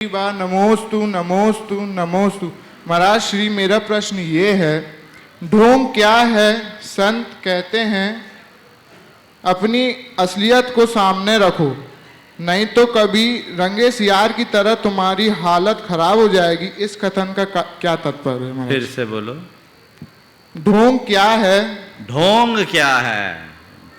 बार नमोस्तु नमोस्तु नमोस्तु। महाराज श्री, मेरा प्रश्न ये है, ढोंग क्या है? संत कहते हैं अपनी असलियत को सामने रखो, नहीं तो कभी रंगे सियार की तरह तुम्हारी हालत खराब हो जाएगी। इस कथन का क्या तात्पर्य है महाराज? फिर से बोलो। ढोंग क्या है? ढोंग क्या है?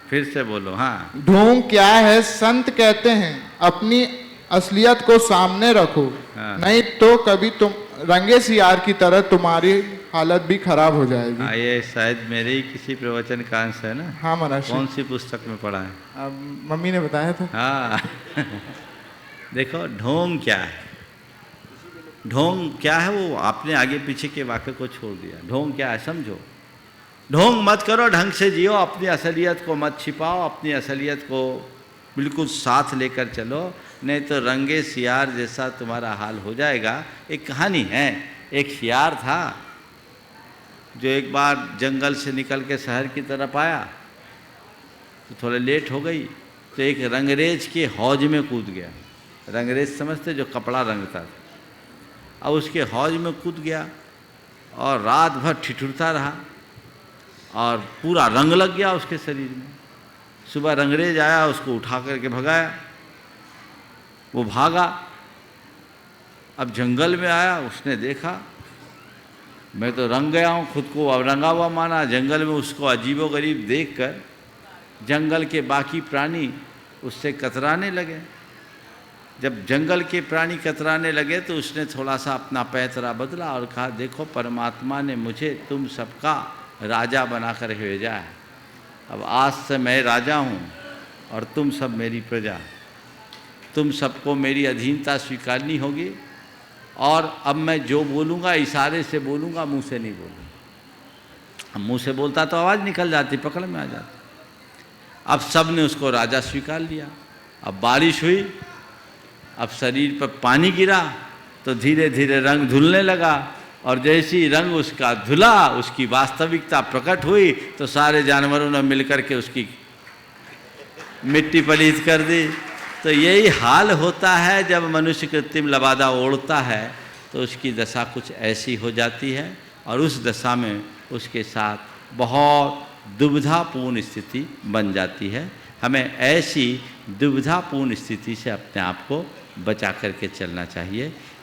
फिर से बोलो। हाँ, ढोंग क्या है? संत कहते हैं अपनी असलियत को सामने रखो, हाँ। नहीं तो कभी तुम रंगे सियार की तरह तुम्हारी हालत भी खराब हो जाएगी। हाँ, ये शायद मेरे ही किसी प्रवचन का अंश है ना। हाँ महाराज। कौन सी पुस्तक में पढ़ा है? अब मम्मी ने बताया था। हाँ देखो, ढोंग क्या है? ढोंग क्या है वो आपने आगे पीछे के वाक्य को छोड़ दिया। ढोंग क्या है समझो। ढोंग मत करो, ढंग से जियो, अपनी असलियत को मत छिपाओ, अपनी असलियत को बिल्कुल साथ लेकर चलो, नहीं तो रंगे सियार जैसा तुम्हारा हाल हो जाएगा। एक कहानी है, एक सियार था जो एक बार जंगल से निकल के शहर की तरफ आया, तो थोड़ा लेट हो गई, तो एक रंगरेज के हौज में कूद गया। रंगरेज समझते, जो कपड़ा रंगता था। अब उसके हौज में कूद गया और रात भर ठिठुरता रहा और पूरा रंग लग गया उसके शरीर में। सुबह रंगरेज आया, उसको उठा करके भगाया, वो भागा। अब जंगल में आया, उसने देखा मैं तो रंग गया हूँ, खुद को अब रंगा हुआ माना। जंगल में उसको अजीबोगरीब देखकर जंगल के बाकी प्राणी उससे कतराने लगे। जब जंगल के प्राणी कतराने लगे तो उसने थोड़ा सा अपना पैतरा बदला और कहा, देखो परमात्मा ने मुझे तुम सबका राजा बनाकर भेजा है। अब आज से मैं राजा हूँ और तुम सब मेरी प्रजा। तुम सबको मेरी अधीनता स्वीकारनी होगी और अब मैं जो बोलूँगा इशारे से बोलूँगा, मुंह से नहीं बोलूँगा। मुंह से बोलता तो आवाज़ निकल जाती, पकड़ में आ जाती। अब सब ने उसको राजा स्वीकार लिया। अब बारिश हुई, अब शरीर पर पानी गिरा तो धीरे धीरे रंग धुलने लगा, और जैसे ही रंग उसका धुला, उसकी वास्तविकता प्रकट हुई तो सारे जानवरों ने मिलकर के उसकी मिट्टी पलीत कर दी। तो यही हाल होता है जब मनुष्य कृत्रिम लबादा ओढ़ता है, तो उसकी दशा कुछ ऐसी हो जाती है और उस दशा में उसके साथ बहुत दुविधापूर्ण स्थिति बन जाती है। हमें ऐसी दुविधापूर्ण स्थिति से अपने आप को बचा करके चलना चाहिए।